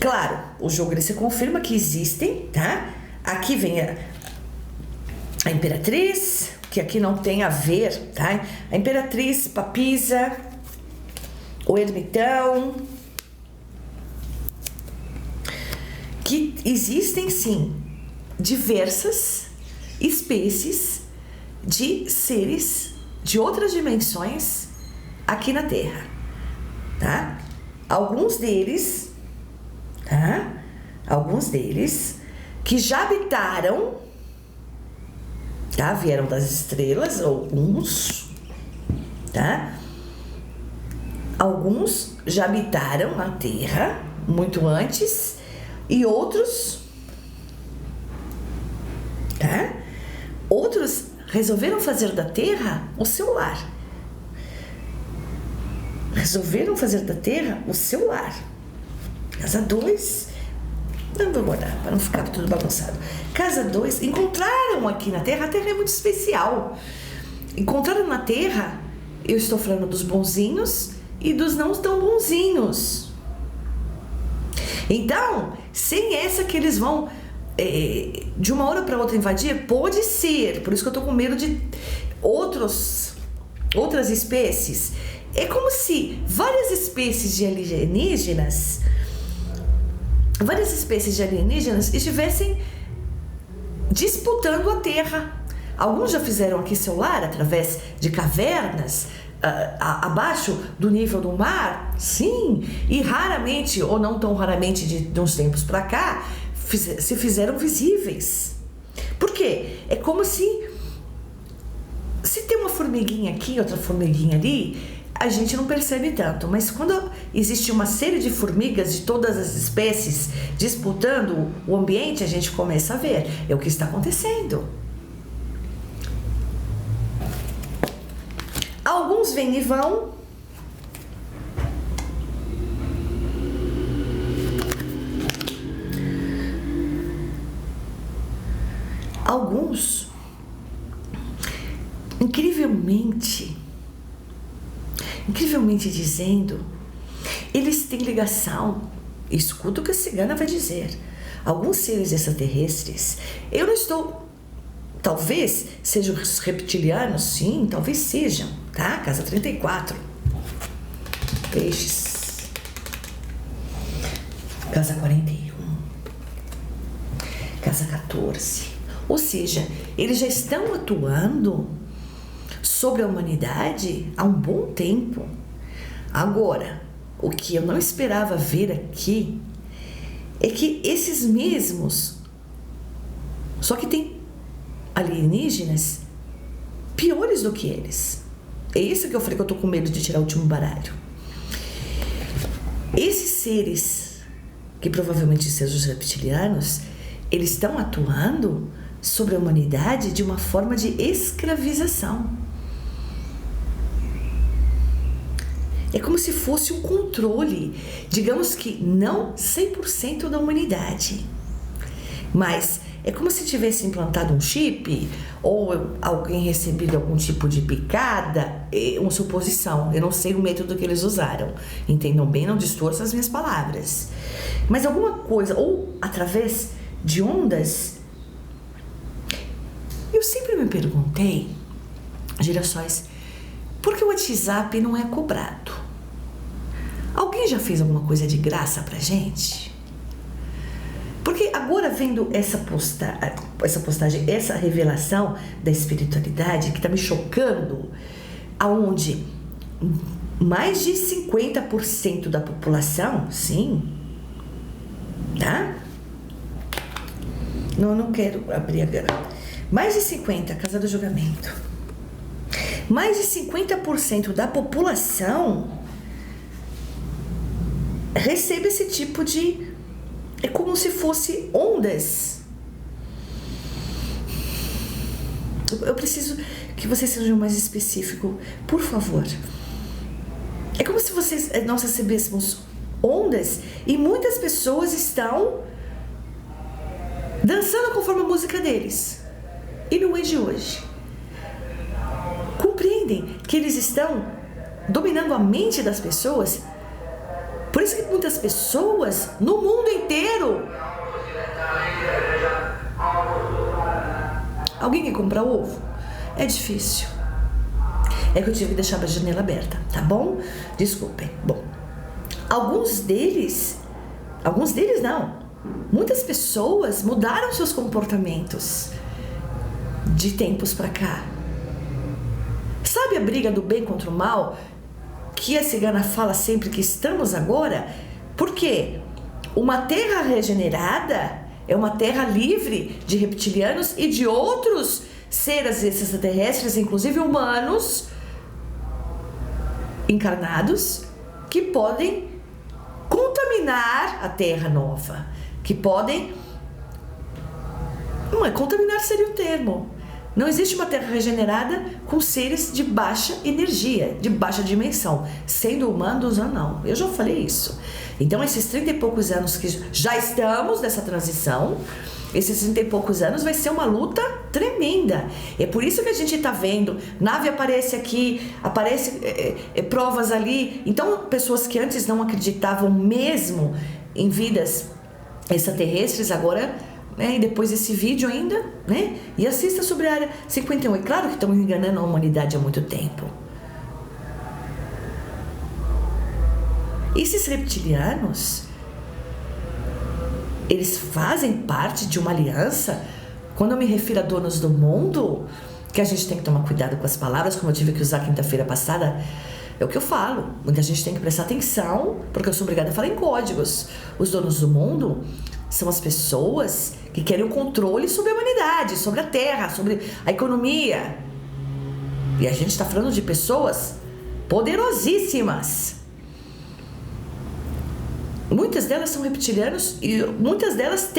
Claro, o jogo ele se confirma que existem, tá? Aqui vem a Imperatriz, que aqui não tem a ver, tá? A Imperatriz, Papisa, o Ermitão, que existem sim diversas espécies de seres de outras dimensões aqui na Terra, tá? Alguns deles que já habitaram, tá? Vieram das estrelas, alguns, tá? Alguns já habitaram a Terra muito antes e outros, tá? Outros resolveram fazer da Terra o seu lar. Resolveram fazer da Terra o seu lar. Casa 2, não vou guardar para não ficar tudo bagunçado. Casa 2, encontraram aqui na Terra, a Terra é muito especial. Encontraram na Terra, eu estou falando dos bonzinhos e dos não tão bonzinhos. Então, sem essa que eles vão de uma hora para outra invadir, pode ser, por isso que eu tô com medo de outras espécies. É como se várias espécies de alienígenas estivessem disputando a Terra. Alguns já fizeram aqui seu lar através de cavernas, abaixo do nível do mar, sim, e raramente, ou não tão raramente de uns tempos para cá, se fizeram visíveis. Por quê? É como se tem uma formiguinha aqui, outra formiguinha ali, a gente não percebe tanto, mas quando existe uma série de formigas de todas as espécies disputando o ambiente, a gente começa a ver. É o que está acontecendo. Alguns vêm e vão. Alguns, incrivelmente dizendo, eles têm ligação. Escuta o que a cigana vai dizer. Alguns seres extraterrestres, eu não estou... Talvez sejam os reptilianos, sim, talvez sejam, tá? Casa 34. Peixes. Casa 41. Casa 14. Ou seja, eles já estão atuando sobre a humanidade há um bom tempo. Agora, o que eu não esperava ver aqui é que esses mesmos, só que tem alienígenas piores do que eles. É isso que eu falei que eu tô com medo de tirar o último baralho. Esses seres, que provavelmente sejam os reptilianos, eles estão atuando sobre a humanidade de uma forma de escravização. É como se fosse um controle, digamos que não 100% da humanidade, mas é como se tivesse implantado um chip ou alguém recebido algum tipo de picada, uma suposição. Eu não sei o método que eles usaram, entendam bem, não distorçam as minhas palavras. Mas alguma coisa, ou através de ondas. Eu sempre me perguntei, girassóis, por que o WhatsApp não é cobrado? Alguém já fez alguma coisa de graça pra gente? Porque agora vendo essa postagem, essa revelação da espiritualidade que tá me chocando, aonde mais de 50% da população, sim, tá? Não quero abrir agora. Mais de 50%, Casa do Julgamento. Mais de 50% da população recebe esse tipo de... É como se fosse ondas. Eu preciso que vocês sejam mais específicos, por favor. É como se nós recebêssemos ondas e muitas pessoas estão dançando conforme a música deles. E não é de hoje. Compreendem que eles estão dominando a mente das pessoas Por isso que muitas pessoas no mundo inteiro... Alguém quer comprar ovo? É difícil. É que eu tive que deixar a janela aberta, tá bom? Desculpem. Bom, alguns deles não. Muitas pessoas mudaram seus comportamentos de tempos pra cá. Sabe a briga do bem contra o mal que a cigana fala sempre que estamos agora? Por quê? Uma terra regenerada é uma terra livre de reptilianos e de outros seres extraterrestres, inclusive humanos encarnados, que podem contaminar a terra nova, que podem... Não é contaminar, seria o termo. Não existe uma terra regenerada com seres de baixa energia, de baixa dimensão, sendo humanos ou não. Eu já falei isso. Então, esses 30 e poucos anos que já estamos nessa transição, esses 30 e poucos anos vai ser uma luta tremenda. É por isso que a gente está vendo, nave aparece aqui, aparece provas ali. Então, pessoas que antes não acreditavam mesmo em vidas extraterrestres, agora... E depois desse vídeo ainda, né? E assista sobre a Área 51. É claro que estão enganando a humanidade há muito tempo. Esses reptilianos, eles fazem parte de uma aliança. Quando eu me refiro a donos do mundo, que a gente tem que tomar cuidado com as palavras, como eu tive que usar quinta-feira passada, é o que eu falo. Muita gente tem que prestar atenção, porque eu sou obrigada a falar em códigos. Os donos do mundo são as pessoas que querem o controle sobre a humanidade, sobre a terra, sobre a economia. E a gente está falando de pessoas poderosíssimas. Muitas delas são reptilianos e muitas delas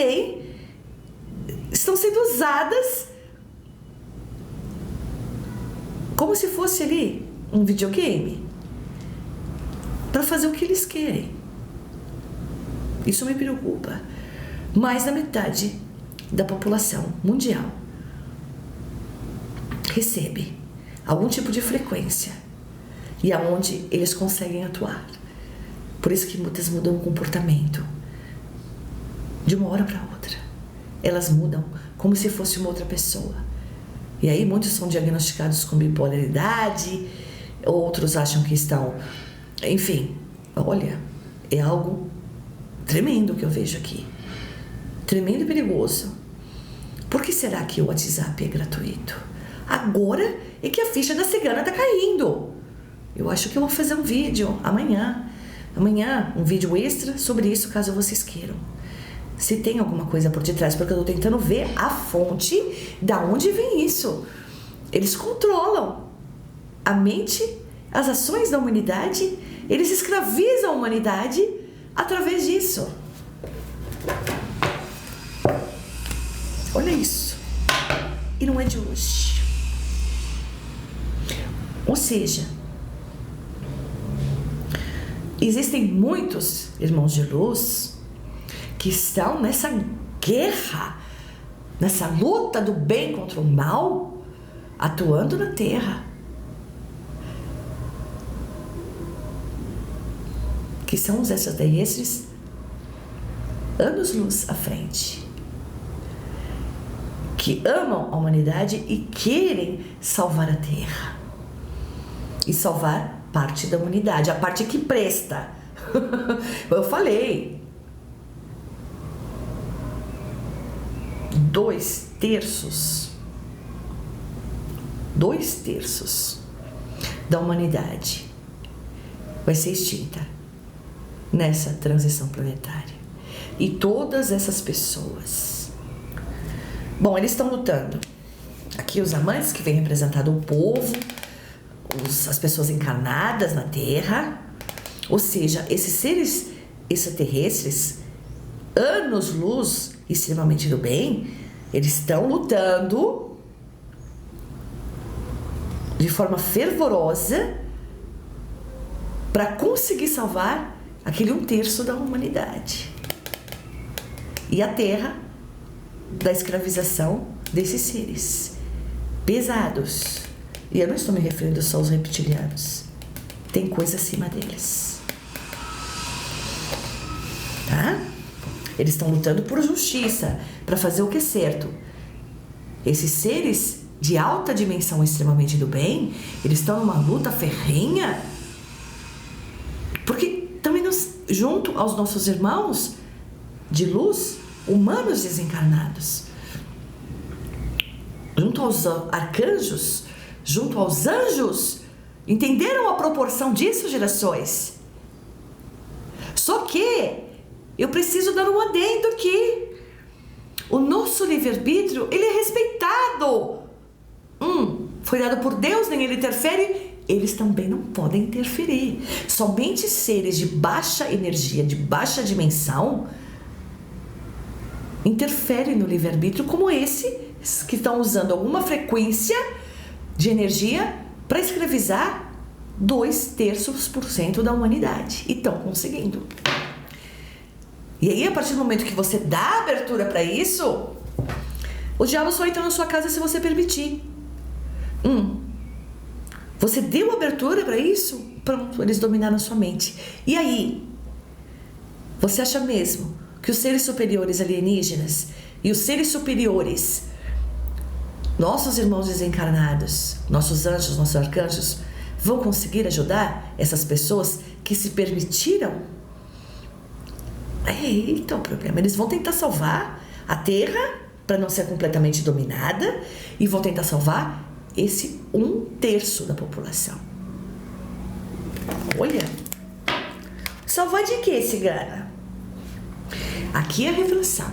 estão sendo usadas como se fosse ali um videogame para fazer o que eles querem. Isso me preocupa. Mais da metade da população mundial recebe algum tipo de frequência e aonde eles conseguem atuar. Por isso que muitas mudam o comportamento de uma hora para outra. Elas mudam como se fosse uma outra pessoa. E aí muitos são diagnosticados com bipolaridade, outros acham que estão... Enfim, olha, é algo tremendo que eu vejo aqui. Tremendo e perigoso. Por que será que o WhatsApp é gratuito? Agora é que a ficha da cigana está caindo. Eu acho que eu vou fazer um vídeo amanhã. Amanhã, um vídeo extra sobre isso, caso vocês queiram. Se tem alguma coisa por detrás, porque eu estou tentando ver a fonte da onde vem isso. Eles controlam a mente, as ações da humanidade, eles escravizam a humanidade através disso. Olha isso. E não é de hoje. Ou seja, existem muitos irmãos de luz que estão nessa guerra, nessa luta do bem contra o mal, atuando na Terra. Que são os extraterrestres anos-luz à frente. Que amam a humanidade e querem salvar a Terra. E salvar parte da humanidade, a parte que presta. Eu falei. 2/3 da humanidade vai ser extinta nessa transição planetária. E todas essas pessoas... Bom, eles estão lutando. Aqui os amantes que vêm representando o povo, as pessoas encarnadas na Terra, ou seja, esses seres extraterrestres, anos-luz, extremamente do bem, eles estão lutando de forma fervorosa para conseguir salvar aquele 1/3 da humanidade e a Terra da escravização desses seres pesados. E eu não estou me referindo só aos reptilianos. Tem coisa acima deles. tá? Eles estão lutando por justiça, para fazer o que é certo. Esses seres de alta dimensão extremamente do bem, eles estão numa luta ferrenha, porque também junto aos nossos irmãos de luz, humanos desencarnados, junto aos arcanjos, junto aos anjos, entenderam a proporção disso, gerações? Só que eu preciso dar um adendo aqui. O nosso livre-arbítrio, ele é respeitado. Foi dado por Deus, nem ele interfere. Eles também não podem interferir. Somente seres de baixa energia, de baixa dimensão, interferem no livre-arbítrio, como esses que estão usando alguma frequência de energia para escravizar 2/3% da humanidade. E estão conseguindo. E aí, a partir do momento que você dá abertura para isso, o diabo só entra na sua casa se você permitir. Você deu abertura para isso? Pronto, eles dominaram a sua mente. E aí, você acha mesmo que os seres superiores alienígenas e os seres superiores, nossos irmãos desencarnados, nossos anjos, nossos arcanjos, vão conseguir ajudar essas pessoas que se permitiram? Eita, o problema. Eles vão tentar salvar a Terra para não ser completamente dominada e vão tentar salvar esse 1/3 da população. Olha, salvar de quê, cigana? Aqui é a revelação.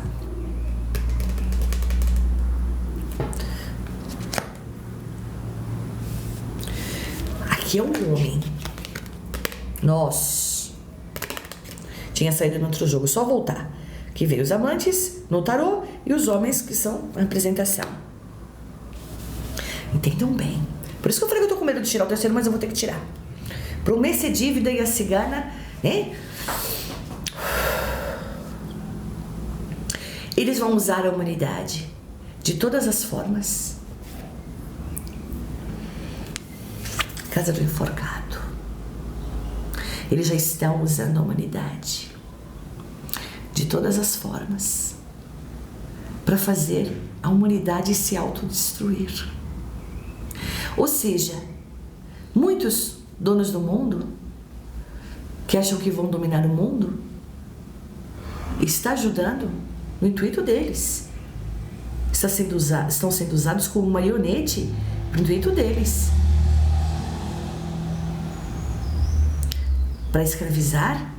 Aqui é o homem. Nós. Tinha saído no outro jogo, só voltar. Que veio os amantes no tarô e os homens que são a representação. Entendam bem. Por isso que eu falei que eu tô com medo de tirar o terceiro, mas eu vou ter que tirar. Promessa, dívida e a cigana, né? Eles vão usar a humanidade de todas as formas. Casa do enforcado. Eles já estão usando a humanidade de todas as formas para fazer a humanidade se autodestruir. Ou seja, muitos donos do mundo que acham que vão dominar o mundo está ajudando no intuito deles. Estão sendo usados como marionete para o intuito deles. Para escravizar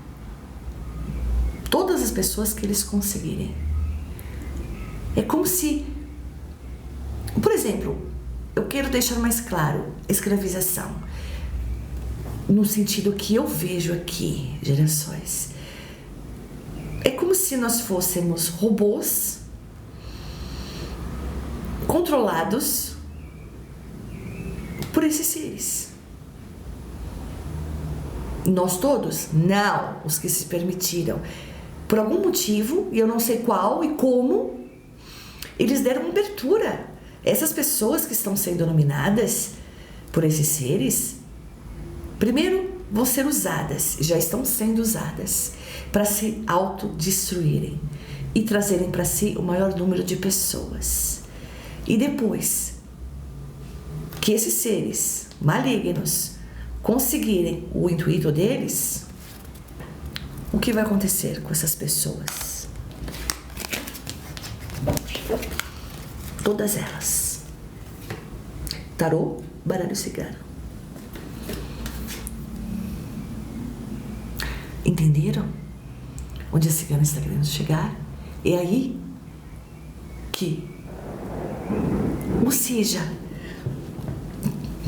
todas as pessoas que eles conseguirem. É como se, por exemplo, eu quero deixar mais claro, escravização, no sentido que eu vejo aqui, gerações. É como se nós fôssemos robôs controlados por esses seres. Nós todos? Não, os que se permitiram. Por algum motivo, e eu não sei qual e como, eles deram abertura. Essas pessoas que estão sendo dominadas por esses seres, primeiro vão ser usadas, já estão sendo usadas, para se autodestruírem e trazerem para si o maior número de pessoas. E depois que esses seres malignos conseguirem o intuito deles, o que vai acontecer com essas pessoas? Todas elas. Tarô, baralho cigano. Entenderam onde a cigana está querendo chegar? É aí que, ou seja,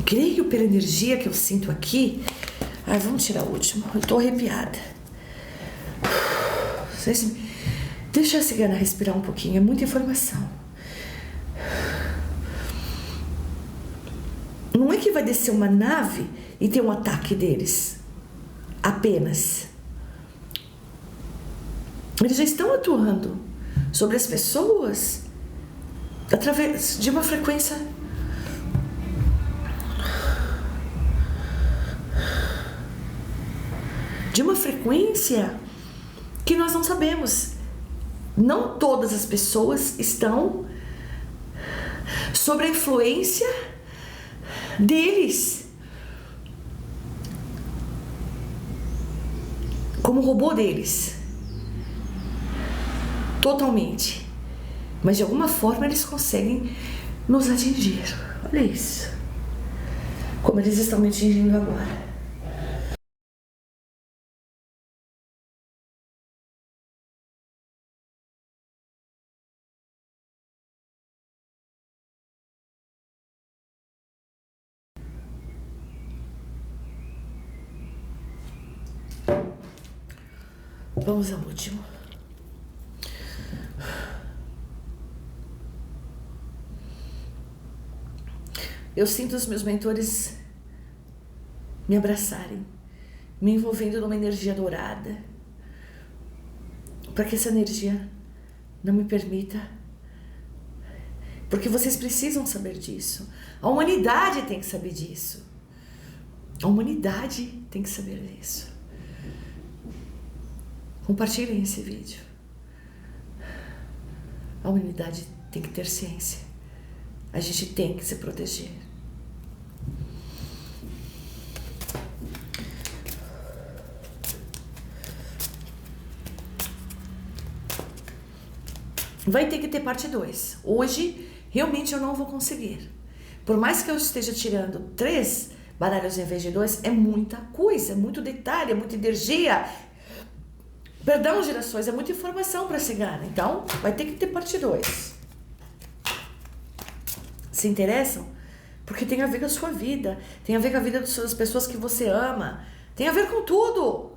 creio pela energia que eu sinto aqui. Ai, vamos tirar o último. Eu tô arrepiada. Deixa a cigana respirar um pouquinho. É muita informação. Não é que vai descer uma nave e ter um ataque deles. Apenas. Eles já estão atuando sobre as pessoas através de uma frequência que nós não sabemos. Não todas as pessoas estão sob a influência deles, como robô deles, totalmente. Mas de alguma forma eles conseguem nos atingir. Olha isso, como eles estão me atingindo agora. Vamos ao último. Eu sinto os meus mentores me abraçarem, me envolvendo numa energia dourada, para que essa energia não me permita, porque vocês precisam saber disso. A humanidade tem que saber disso. A humanidade tem que saber disso. Compartilhem esse vídeo. A humanidade tem que ter ciência. A gente tem que se proteger. Vai ter que ter parte 2. Hoje, realmente eu não vou conseguir. Por mais que eu esteja tirando 3 baralhos em vez de 2, é muita coisa, é muito detalhe, é muita energia. Perdão, gerações, é muita informação para chegar. Então, vai ter que ter parte 2. Se interessam? Porque tem a ver com a sua vida, tem a ver com a vida das pessoas que você ama, tem a ver com tudo.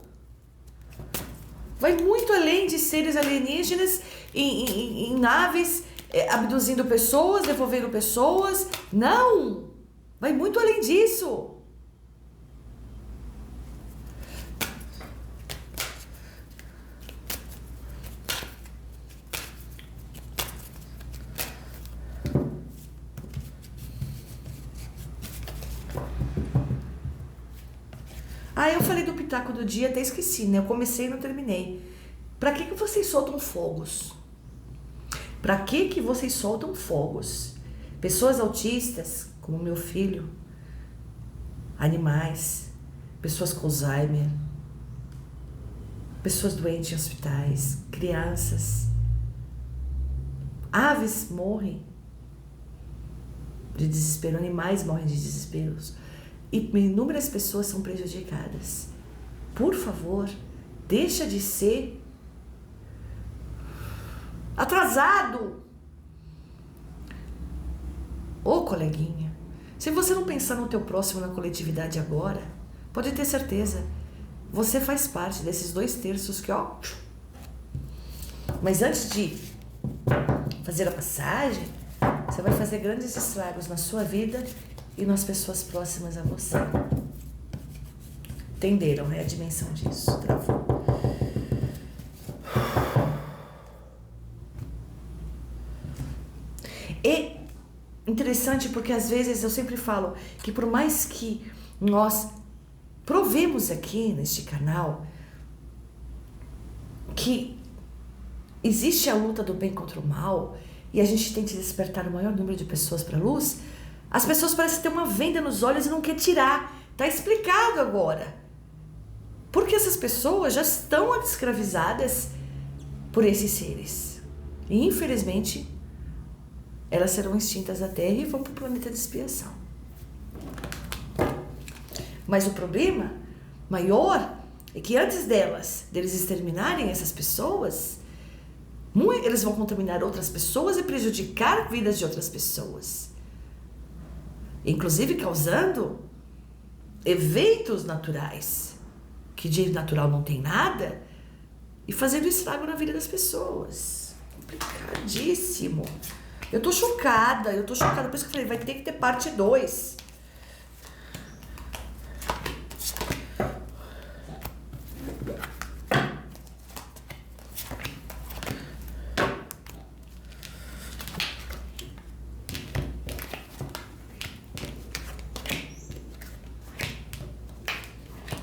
Vai muito além de seres alienígenas em naves, abduzindo pessoas, devolvendo pessoas. Não! Vai muito além disso. Ah, eu falei do pitaco do dia, até esqueci, né? Eu comecei e não terminei. Pra que vocês soltam fogos? Pra que vocês soltam fogos? Pessoas autistas, como meu filho, animais, pessoas com Alzheimer, pessoas doentes em hospitais, crianças, aves morrem de desespero, animais morrem de desesperos. E inúmeras pessoas são prejudicadas. Por favor, deixa de ser atrasado. Ô, coleguinha, se você não pensar no teu próximo, na coletividade agora, pode ter certeza, você faz parte desses 2/3 que, ó... Mas antes de fazer a passagem, você vai fazer grandes estragos na sua vida e nas pessoas próximas a você. Entenderam, né? A dimensão disso. Travou. E interessante porque às vezes eu sempre falo que por mais que nós provemos aqui neste canal que existe a luta do bem contra o mal e a gente tenta despertar o maior número de pessoas para a luz, as pessoas parecem ter uma venda nos olhos e não quer tirar. Tá explicado agora. Porque essas pessoas já estão escravizadas por esses seres. E infelizmente, elas serão extintas da Terra e vão para o planeta de expiação. Mas o problema maior é que antes deles exterminarem essas pessoas, eles vão contaminar outras pessoas e prejudicar vidas de outras pessoas. Inclusive causando eventos naturais, que de natural não tem nada, e fazendo estrago na vida das pessoas. Complicadíssimo. Eu tô chocada, por isso que eu falei, vai ter que ter parte 2.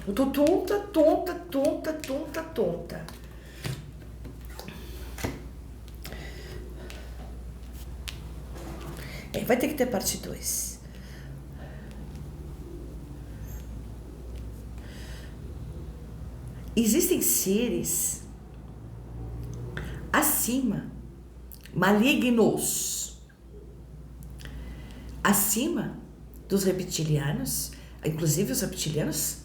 Eu tô tonta. vai ter que ter parte 2. Existem seres acima, malignos, acima dos reptilianos. Inclusive os reptilianos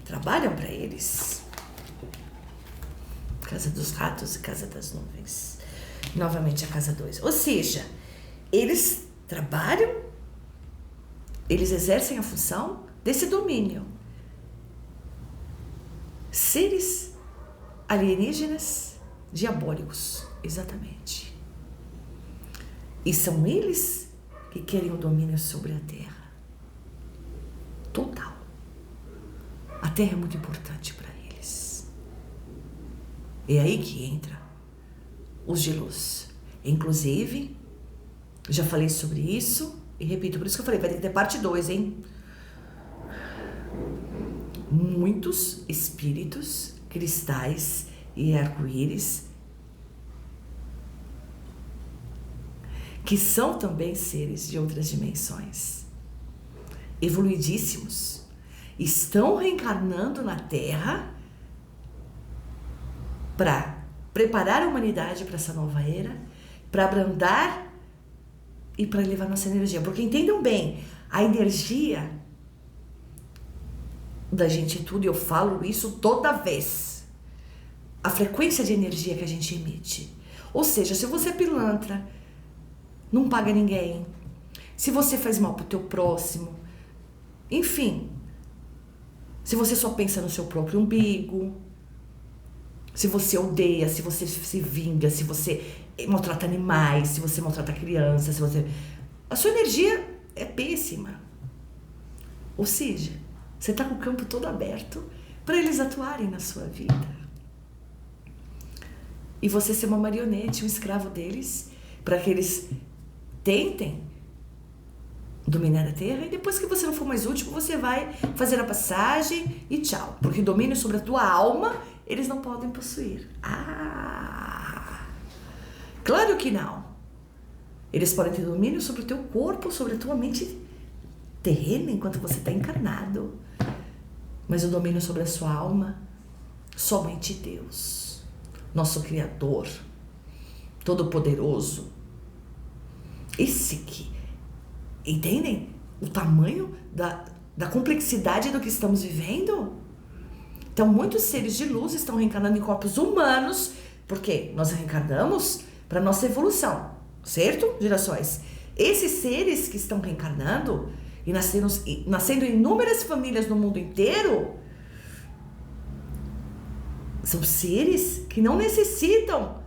trabalham para eles. Casa dos ratos e casa das nuvens. Novamente a casa 2. Ou seja, eles trabalham, eles exercem a função desse domínio. Seres alienígenas diabólicos, exatamente. E são eles que querem o domínio sobre a Terra. Total. A Terra é muito importante para eles. É aí que entra os de luz. Inclusive, já falei sobre isso e repito, por isso que eu falei, vai ter que ter parte 2, hein? Muitos espíritos, cristais e arco-íris que são também seres de outras dimensões, evoluidíssimos, estão reencarnando na Terra para preparar a humanidade para essa nova era, para abrandar e para elevar nossa energia. Porque entendam bem, a energia da gente é tudo, e eu falo isso toda vez. A frequência de energia que a gente emite. Ou seja, se você é pilantra, não paga ninguém, se você faz mal pro teu próximo, enfim, se você só pensa no seu próprio umbigo, se você odeia, se você se vinga, se você maltrata animais, se você maltrata crianças, se você... a sua energia é péssima. Ou seja, você está com o campo todo aberto para eles atuarem na sua vida. E você ser uma marionete, um escravo deles, para que eles tentem dominar a Terra, e depois que você não for mais útil, você vai fazer a passagem e tchau. Porque domínio sobre a tua alma, eles não podem possuir. Claro que não. Eles podem ter domínio sobre o teu corpo, sobre a tua mente terrena, enquanto você está encarnado. Mas o domínio sobre a sua alma, somente Deus, nosso Criador, Todo-Poderoso. Esse que, entendem o tamanho da complexidade do que estamos vivendo? Então, muitos seres de luz estão reencarnando em corpos humanos, porque nós reencarnamos para nossa evolução, certo, gerações? Esses seres que estão reencarnando e nascendo em inúmeras famílias no mundo inteiro, são seres que não necessitam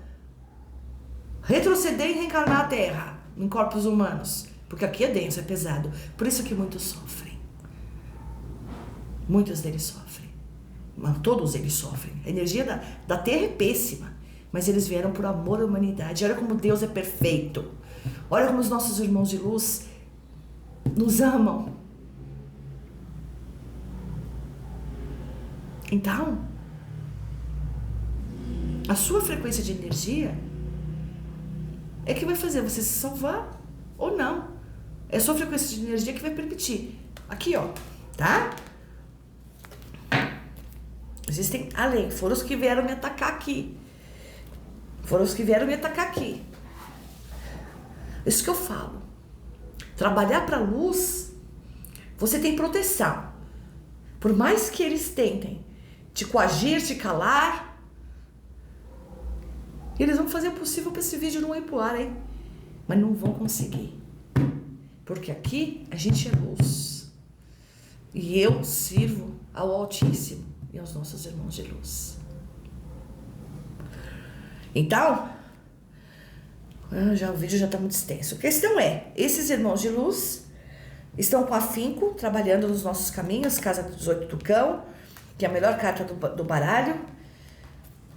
retroceder e reencarnar a Terra em corpos humanos, porque aqui é denso, é pesado. Por isso que muitos sofrem. Muitos deles sofrem. Mas todos eles sofrem. A energia da Terra é péssima, mas eles vieram por amor à humanidade. Olha como Deus é perfeito. Olha como os nossos irmãos de luz nos amam. Então, a sua frequência de energia é que vai fazer você se salvar ou não. É a sua frequência de energia que vai permitir. Aqui, ó, tá? Existem além, foram os que vieram me atacar aqui. Foram os que vieram me atacar aqui. Isso que eu falo. Trabalhar para a luz, você tem proteção. Por mais que eles tentem te coagir, te calar, eles vão fazer o possível para esse vídeo não ir pro ar, hein? Mas não vão conseguir. Porque aqui a gente é luz. E eu sirvo ao Altíssimo e aos nossos irmãos de luz. Então, o vídeo já está muito extenso. A questão é, esses irmãos de luz estão com afinco, trabalhando nos nossos caminhos, Casa 18 do Cão, que é a melhor carta do baralho,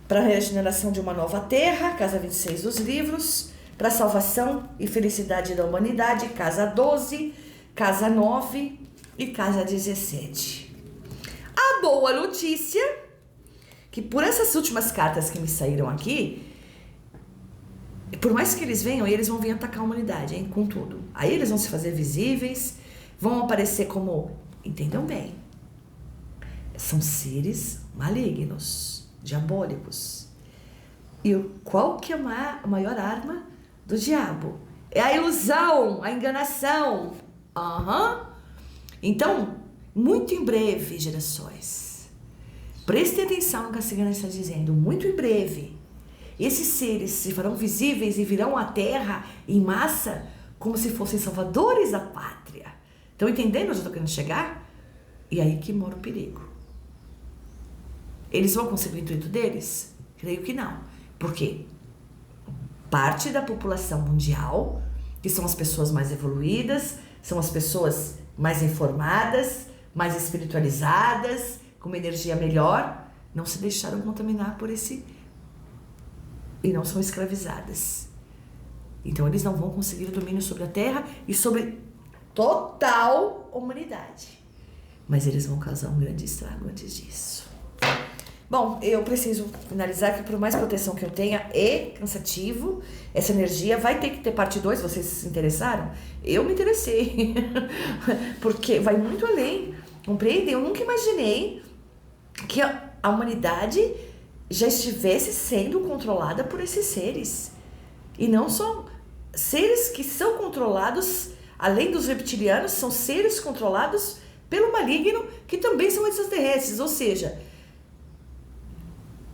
para a regeneração de uma nova terra, Casa 26 dos livros, para a salvação e felicidade da humanidade, Casa 12, Casa 9 e Casa 17. A boa notícia, que por essas últimas cartas que me saíram aqui, Por mais que eles venham, eles vão vir atacar a humanidade, hein, com tudo. Aí eles vão se fazer visíveis, vão aparecer como... Entendam bem. São seres malignos, diabólicos. E qual que é a maior arma do diabo? É a ilusão, a enganação. Então, muito em breve, gerações, prestem atenção no que a cigana está dizendo. Muito em breve, esses seres se farão visíveis e virão à Terra em massa como se fossem salvadores da pátria. Estão entendendo onde eu estou querendo chegar? E aí que mora o perigo. Eles vão conseguir o intuito deles? Creio que não. Por quê? Parte da população mundial, que são as pessoas mais evoluídas, são as pessoas mais informadas, mais espiritualizadas, com uma energia melhor, não se deixaram contaminar por esse... e não são escravizadas. Então eles não vão conseguir o domínio sobre a Terra e sobre total humanidade. Mas eles vão causar um grande estrago antes disso. Bom, eu preciso finalizar que por mais proteção que eu tenha, é cansativo. Essa energia vai ter que ter parte 2, vocês se interessaram? Eu me interessei. Porque vai muito além. Compreendem? Eu nunca imaginei que a humanidade já estivesse sendo controlada por esses seres. E não são seres que são controlados, além dos reptilianos, são seres controlados pelo maligno, que também são extraterrestres. Ou seja,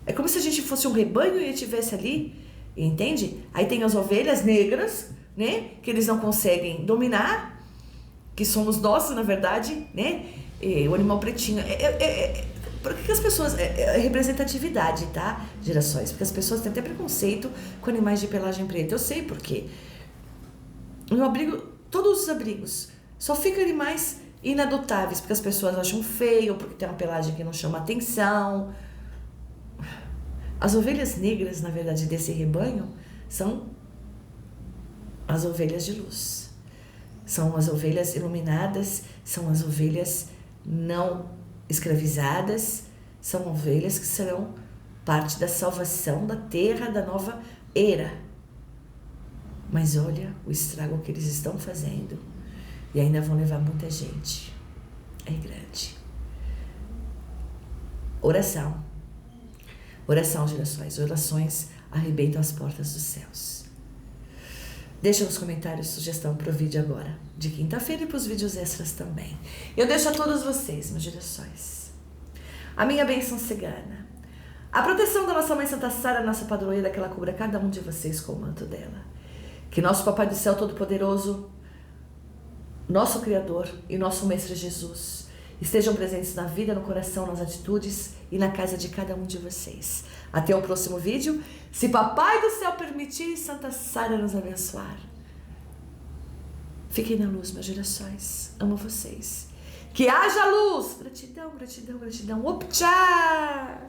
é como se a gente fosse um rebanho e ele estivesse ali, entende? Aí tem as ovelhas negras, né? Que eles não conseguem dominar, que somos nós, na verdade, né? E o animal pretinho. Por que as pessoas... É representatividade, tá? Gerações. Porque as pessoas têm até preconceito com animais de pelagem preta. Eu sei por quê. No abrigo, todos os abrigos, só ficam animais inadotáveis, porque as pessoas acham feio, porque tem uma pelagem que não chama atenção. As ovelhas negras, na verdade, desse rebanho, são as ovelhas de luz. São as ovelhas iluminadas, são as ovelhas não escravizadas, são ovelhas que serão parte da salvação da terra, da nova era. Mas olha o estrago que eles estão fazendo e ainda vão levar muita gente. É grande. Oração. Oração, gerações. Orações arrebentam as portas dos céus. Deixa nos comentários sugestão para o vídeo agora, de quinta-feira, e para os vídeos extras também. Eu deixo a todos vocês, meus gerações, a minha bênção cigana, a proteção da nossa Mãe Santa Sara, nossa padroeira, que ela cubra cada um de vocês com o manto dela. Que nosso Papai do Céu Todo-Poderoso, nosso Criador e nosso Mestre Jesus estejam presentes na vida, no coração, nas atitudes e na casa de cada um de vocês. Até o próximo vídeo. Se Papai do Céu permitir e Santa Sara nos abençoar. Fiquem na luz, meus gerações. Amo vocês. Que haja luz. Gratidão, gratidão, gratidão. Optcha!